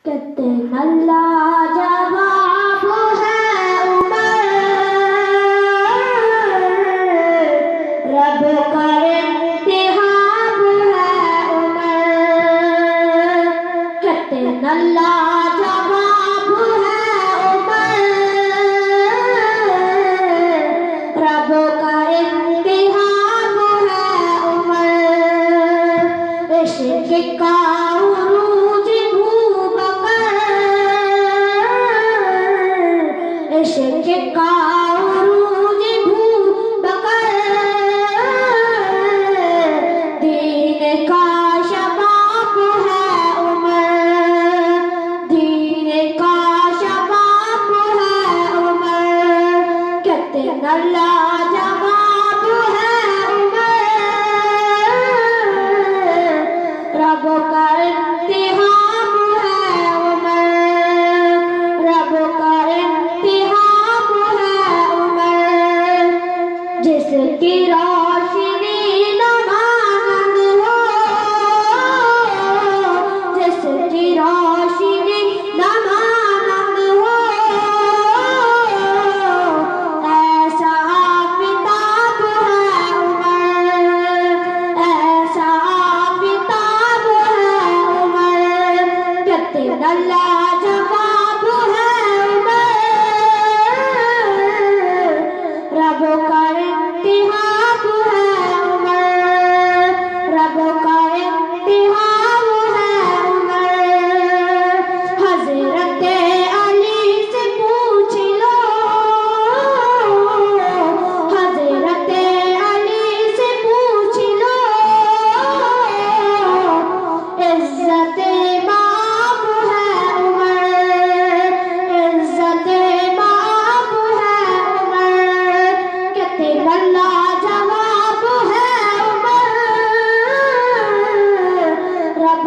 कितना लाजवाब है उमर, रब का इम्तिहान है उमर। कितना लाजवाब है उमर, रब का इम्तिहान है उमर। इश्क का इश्क का उरूज भूबकर, दीन का शबाब है उमर, दीन का शबाब है उमर। कितना लाजवाब है उमर, रब का इम्तिहान है उमर, रब का जिसकी रोशनी नमानंद हो, जिसकी रोशनी नमानंद हो, ऐसा आफताब है उमर, ऐसा आफताब है उमर। कितना लाजवाब है उमर, रब का लाजवाब है उमर, रब